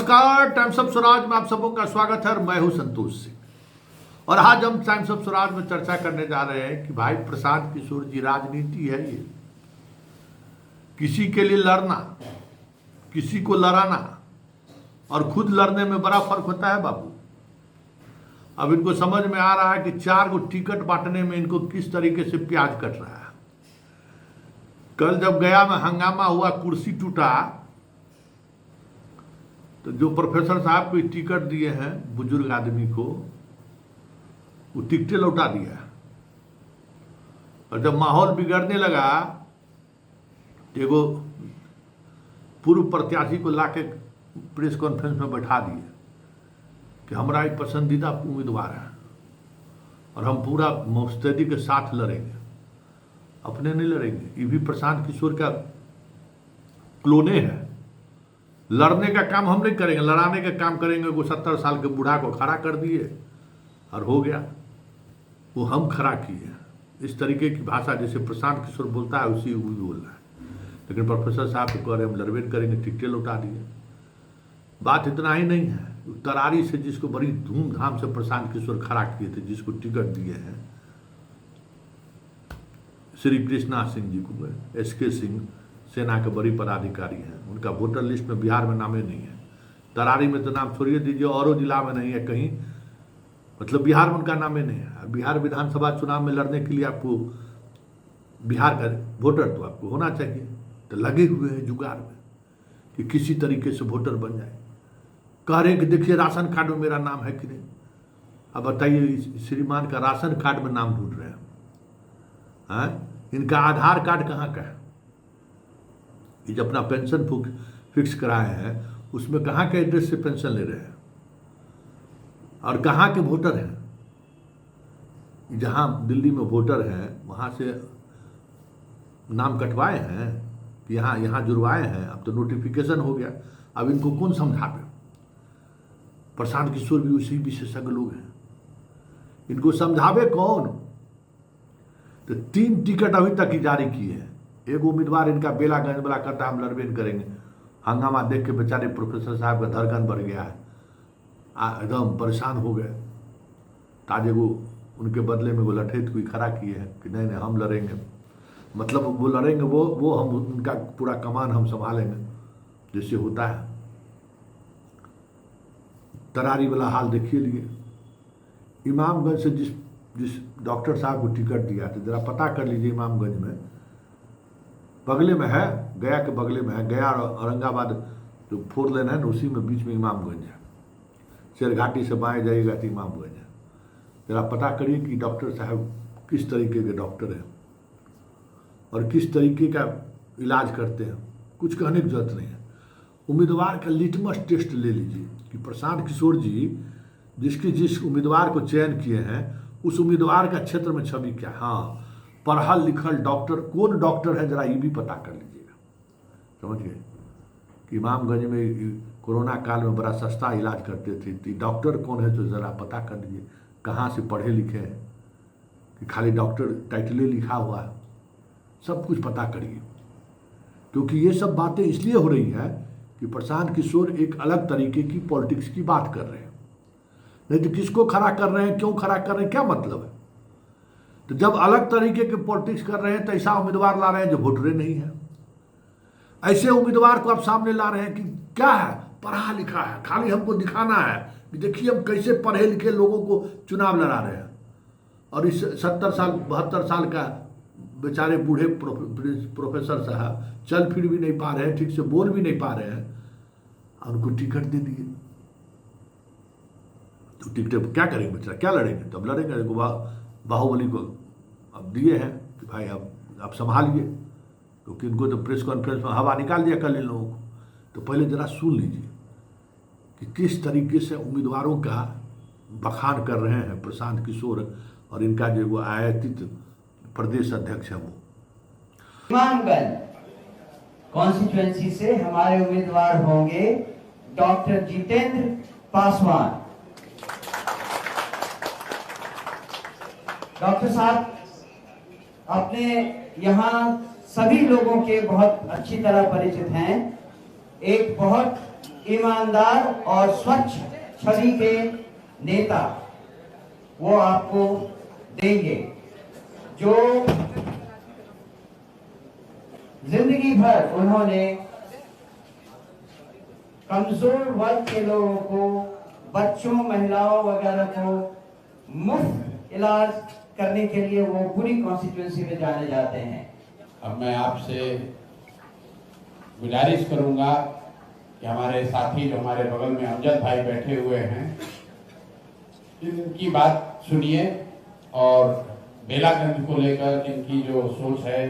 नमस्कार, times of Swaraj में आप सबों का स्वागत है और मैं हूं संतोष सिंह। और आज हम टाइम्स ऑफ स्वराज में चर्चा करने जा रहे हैं कि भाई प्रशांत किशोर जी, राजनीति है ये, किसी के लिए लड़ना, किसी को लड़ाना और खुद लड़ने में बड़ा फर्क होता है बाबू। अब इनको समझ में आ रहा है कि 4 गो टिकट बांटने में इनको किस तरीके से प्याज कट रहा है। कल जब गया में हंगामा हुआ, कुर्सी टूटा, तो जो प्रोफेसर साहब को टिकट दिए हैं बुजुर्ग आदमी को, वो टिकटें लौटा दिया। और जब माहौल बिगड़ने लगा तो एगो पूर्व प्रत्याशी को लाके प्रेस कॉन्फ्रेंस में बैठा दिए कि हमारा एक पसंदीदा उम्मीदवार है और हम पूरा मुस्तैदी के साथ लड़ेंगे, अपने नहीं लड़ेंगे। ये भी प्रशांत किशोर का क्लोने है। लड़ने का काम हम नहीं करेंगे, लड़ाने का काम करेंगे। वो 70 साल के बूढ़ा को खड़ा कर दिए और हो गया, वो हम खड़ा किए। इस तरीके की भाषा जैसे प्रशांत किशोर बोलता है उसी वो बोल रहा है। लेकिन प्रोफेसर साहब को कह रहे हम लड़बे करेंगे, टिकटें लौटा दिए। बात इतना ही नहीं है, तरारी से जिसको बड़ी धूमधाम से प्रशांत किशोर खड़ा किए थे, जिसको टिकट दिए हैं श्री कृष्णा सिंह जी को, SK सिंह सेना के बड़ी पदाधिकारी हैं, उनका वोटर लिस्ट में बिहार में नामे नहीं है। तरारी में तो नाम छोड़िए दीजिए, औरों जिला में नहीं है कहीं, मतलब बिहार में उनका नामे नहीं है। बिहार विधानसभा चुनाव में लड़ने के लिए आपको बिहार का वोटर तो आपको होना चाहिए। तो लगे हुए हैं जुगाड़ में कि किसी तरीके से वोटर बन जाए। कह रहे हैं कि देखिए राशन कार्ड में मेरा नाम है कि नहीं। अब बताइए, श्रीमान का राशन कार्ड में नाम ढूंढ रहे हैं, इनका आधार कार्ड कहाँ का है? ये जब अपना पेंशन फिक्स कराए हैं उसमें कहाँ के एड्रेस से पेंशन ले रहे हैं और कहाँ के वोटर हैं? जहाँ दिल्ली में वोटर हैं वहाँ से नाम कटवाए हैं, यहाँ जुड़वाए हैं। अब तो नोटिफिकेशन हो गया, अब इनको कौन समझावे? प्रशांत किशोर भी उसी विशेषज्ञ लोग हैं, इनको समझावे कौन? तो 3 टिकट अभी तक ही जारी किए हैं। एक उम्मीदवार इनका बेलागंज वाला कहता हम लड़बे करेंगे। हंगामा देख के बेचारे प्रोफेसर साहब का धड़कन बढ़ गया है, एकदम परेशान हो गए। ताजे वो उनके बदले में वो लठेत कोई खड़ा किए हैं कि नहीं हम लड़ेंगे, मतलब वो लड़ेंगे, वो हम उनका पूरा कमान हम संभालेंगे, जैसे होता है। तरारी वाला हाल देखिए लिए। इमामगंज से जिस डॉक्टर साहब को टिकट दिया था, जरा पता कर लीजिए, इमामगंज में बगले में है, गया के बगले में है, गया और औरंगाबाद जो 4 लेन है ना, उसी में बीच में इमामगंज है। शेरघाटी से बाएं जाइएगा तो इमामगंज है। जरा पता करिए कि डॉक्टर साहब किस तरीके के डॉक्टर हैं और किस तरीके का इलाज करते हैं, कुछ कहने की जरूरत नहीं है। उम्मीदवार का लिटमस टेस्ट ले लीजिए कि प्रशांत किशोर जी जिस उम्मीदवार को चयन किए हैं उस उम्मीदवार का क्षेत्र में छवि क्या है। हाँ, पढ़ा लिखल डॉक्टर कौन डॉक्टर है, जरा ये भी पता कर लीजिएगा। समझ गए कि इमामगंज में कोरोना काल में बड़ा सस्ता इलाज करते थे, तो डॉक्टर कौन है तो ज़रा पता कर लीजिए, कहाँ से पढ़े लिखे हैं कि खाली डॉक्टर टाइटले लिखा हुआ है। सब कुछ पता करिए, क्योंकि ये सब बातें इसलिए हो रही है कि प्रशांत किशोर एक अलग तरीके की पॉलिटिक्स की बात कर रहे हैं। नहीं तो किसको खड़ा कर रहे हैं, क्यों खड़ा कर रहे हैं, क्या मतलब है? तो जब अलग तरीके के पॉलिटिक्स कर रहे हैं तो ऐसा उम्मीदवार ला रहे हैं जो वोटरे नहीं है। ऐसे उम्मीदवार को आप सामने ला रहे हैं कि क्या है, पढ़ा लिखा है, खाली हमको दिखाना है कि देखिए हम कैसे पढ़े लिखे लोगों को चुनाव लड़ा रहे हैं। और इस 70 साल 72 साल का बेचारे बूढ़े प्रोफेसर साहब चल फिर भी नहीं पा रहे हैं, ठीक से बोल भी नहीं पा रहे हैं, और उनको टिकट दे दिए। तो टिकट क्या करेंगे बेचारा, क्या लड़ेंगे? तब लड़ेंगे। बाहुबली को अब दिए हैं कि भाई अब आप संभालिए, क्योंकि इनको तो प्रेस कॉन्फ्रेंस में हवा निकाल दिया कल इन लोगों को। तो पहले जरा सुन लीजिए कि किस तरीके से उम्मीदवारों का बखान कर रहे हैं प्रशांत किशोर और इनका जो वो आयातित प्रदेश अध्यक्ष है। वो इमामगंज कॉन्स्टिट्यूएंसी से हमारे उम्मीदवार होंगे डॉक्टर जितेंद्र पासवान। डॉक्टर साहब अपने यहाँ सभी लोगों के बहुत अच्छी तरह परिचित हैं। एक बहुत ईमानदार और स्वच्छ छवि के नेता वो आपको देंगे, जो जिंदगी भर उन्होंने कमजोर वर्ग के लोगों को, बच्चों, महिलाओं वगैरह को मुफ्त इलाज करने के लिए वो पूरी कॉन्स्टिट्यूंसी में जाने जाते हैं। अब मैं आपसे गुजारिश करूंगा कि हमारे साथी जो हमारे बगल में अमजद भाई बैठे हुए हैं, इनकी बात सुनिए और बेलागंज को लेकर इनकी जो सोच है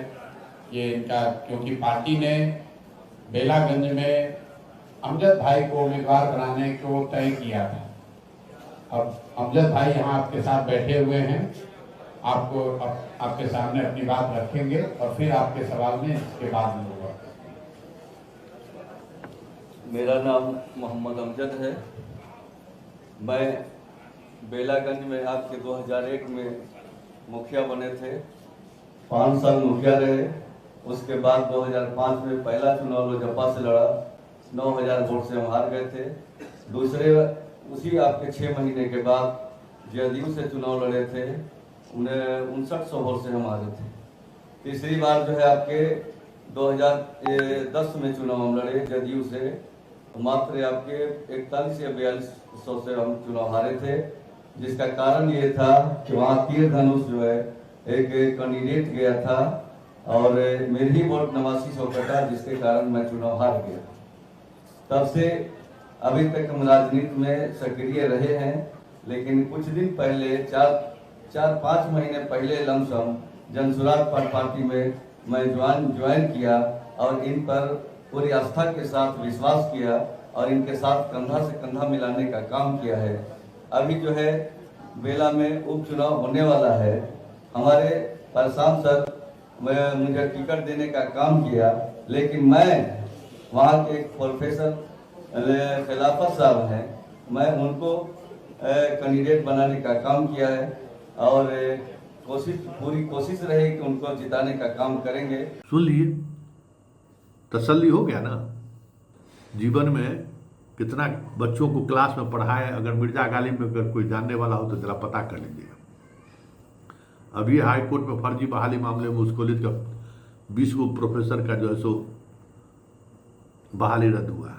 ये इनका, क्योंकि पार्टी ने बेलागंज में अमजद भाई को उम्मीदवार बनाने को तय किया था। अब अमजद भाई यहाँ आपके साथ बैठे हुए हैं, आपको आपके सामने अपनी बात रखेंगे और फिर आपके सवाल में इसके बाद में होगा। मेरा नाम मोहम्मद अमजद है। मैं बेलागंज में आपके 2001 में मुखिया बने थे, 5 साल मुखिया रहे। उसके बाद 2005 में पहला चुनाव लोजपा से लड़ा, 9000 वोट से हम हार गए थे। दूसरे उसी आपके 6 महीने के बाद जदयू से चुनाव लड़े थे, उन्हें 5900 वोट से हम हारे थे। तीसरी बार जो है आपके 2010 में चुनाव हम लड़े जदयू से, मात्र आपके 41 या 4200 से हम चुनाव हारे थे, जिसका कारण ये था कि वहाँ तीर धनुष जो है एक कैंडिडेट गया था और मेरी ही वोट 8900 कटा, जिसके कारण मैं चुनाव हार गया। तब से अभी तक हम राजनीति में सक्रिय रहे हैं, लेकिन कुछ दिन पहले 4-5 महीने पहले लमसम जनसुराज पार्टी में मैं ज्वाइन किया और इन पर पूरी आस्था के साथ विश्वास किया और इनके साथ कंधा से कंधा मिलाने का काम किया है। अभी जो है बेला में उपचुनाव होने वाला है। हमारे प्रशांत सर मुझे टिकट देने का काम किया, लेकिन मैं वहाँ के एक प्रोफेसर खिलाफत साहब हैं, मैं उनको कैंडिडेट बनाने का काम किया है और पूरी कोशिश रही कि उनको जिताने का काम करेंगे। सुन लिए, तसल्ली हो गया ना। जीवन में कितना बच्चों को क्लास में पढ़ाए, अगर मिर्जा गालिब में अगर कोई जानने वाला हो तो जरा पता कर लीजिए। अभी हाई कोर्ट में फर्जी बहाली मामले में उस कॉलेज का 20 प्रोफेसर का जो है सो बहाली रद्द हुआ।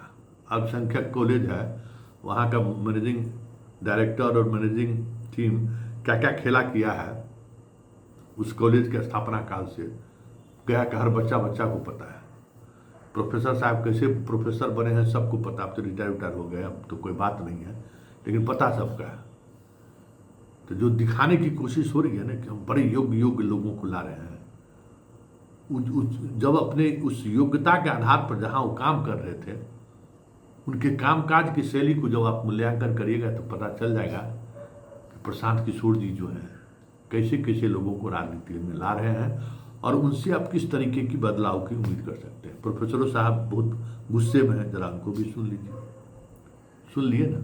अल्पसंख्यक कॉलेज है, वहाँ का मैनेजिंग डायरेक्टर और मैनेजिंग टीम क्या क्या खेला किया है उस कॉलेज के स्थापना काल से, गया कि हर बच्चा को पता है। प्रोफेसर साहब कैसे प्रोफेसर बने हैं सबको पता। अब तो रिटायर हो गए, अब तो कोई बात नहीं है, लेकिन पता सबका है। तो जो दिखाने की कोशिश हो रही है ना कि हम बड़े योग्य लोगों को ला रहे हैं, जब अपने उस योग्यता के आधार पर जहाँ वो काम कर रहे थे, उनके कामकाज की शैली को जब आप मूल्यांकन करिएगा तो पता चल जाएगा कि प्रशांत किशोर जी जो हैं कैसे कैसे लोगों को राजनीति में ला रहे हैं और उनसे आप किस तरीके की बदलाव की उम्मीद कर सकते हैं। प्रोफेसरों साहब बहुत गुस्से में हैं, जरा उनको भी सुन लीजिए। सुन लिए ना,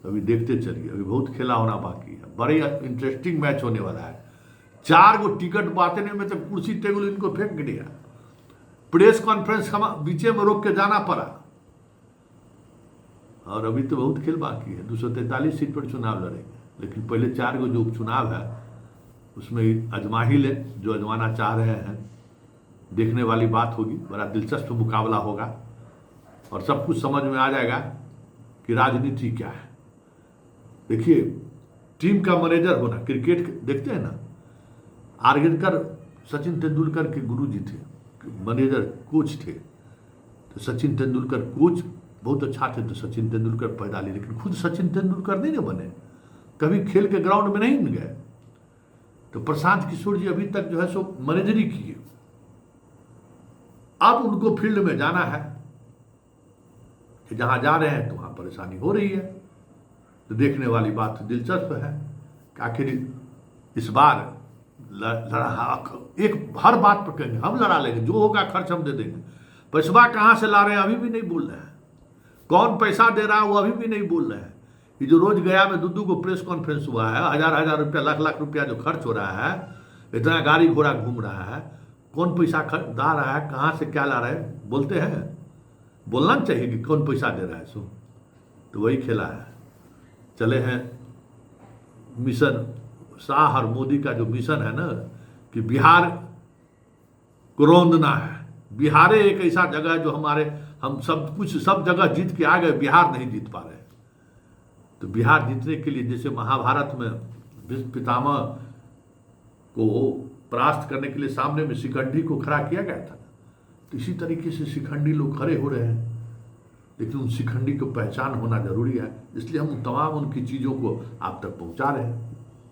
अभी देखते चलिए, अभी बहुत खेला होना बाकी है। बड़े इंटरेस्टिंग मैच होने वाला है। 4 गो टिकट बांटने में तो कुर्सी टेबल इनको फेंक दिया, प्रेस कॉन्फ्रेंस बीचे में रोक के जाना पड़ा। और अभी तो बहुत खेल बाकी है। 243 सीट पर चुनाव लड़ेंगे, लेकिन पहले 4 गो जो उपचुनाव है उसमें अजमा ही ले, जो अजमाना चाह रहे हैं। देखने वाली बात होगी, बड़ा दिलचस्प मुकाबला होगा और सब कुछ समझ में आ जाएगा कि राजनीति क्या है। देखिए, टीम का मैनेजर होना, क्रिकेट देखते हैं ना, आर्गेनकर सचिन तेंदुलकर के गुरुजी थे, मैनेजर कोच थे। तो सचिन तेंदुलकर कोच बहुत अच्छा थे, तो सचिन तेंदुलकर पैदा लिए, लेकिन खुद सचिन तेंदुलकर नहीं ना बने, कभी खेल के ग्राउंड में नहीं गए। तो प्रशांत किशोर जी अभी तक जो है सो मैनेजरी किए, अब उनको फील्ड में जाना है कि जहां जा रहे हैं तो वहां परेशानी हो रही है। तो देखने वाली बात दिलचस्प है कि आखिर इस बार एक हर बात पर कहेंगे हम लड़ा लेंगे, जो होगा खर्च हम दे देंगे। पैसा कहां से ला रहे हैं अभी भी नहीं बोल रहे हैं, कौन पैसा दे रहा है वो अभी भी नहीं बोल रहे हैं। ये जो रोज गया में 2 को प्रेस कॉन्फ्रेंस हुआ है, 1000 रुपया, लाख रुपया जो खर्च हो रहा है, इतना गाड़ी घोड़ा घूम रहा है, कौन पैसा ला रहा है, कहाँ से क्या ला रहे हैं, बोलते हैं। बोलना चाहिए कि कौन पैसा दे रहा है सो, तो वही खेला है। चले हैं मिशन शाह और मोदी का जो मिशन है ना कि बिहार को रौंदना है। बिहार एक ऐसा जगह है जो हम सब जगह जीत के आ गए, बिहार नहीं जीत पा रहे। तो बिहार जीतने के लिए जैसे महाभारत में भीष्म पितामह को परास्त करने के लिए सामने में शिखंडी को खड़ा किया गया था, तो इसी तरीके से शिखंडी लोग खड़े हो रहे हैं, लेकिन उन शिखंडी को पहचान होना जरूरी है। इसलिए हम तमाम उनकी चीज़ों को आप तक पहुंचा रहे हैं।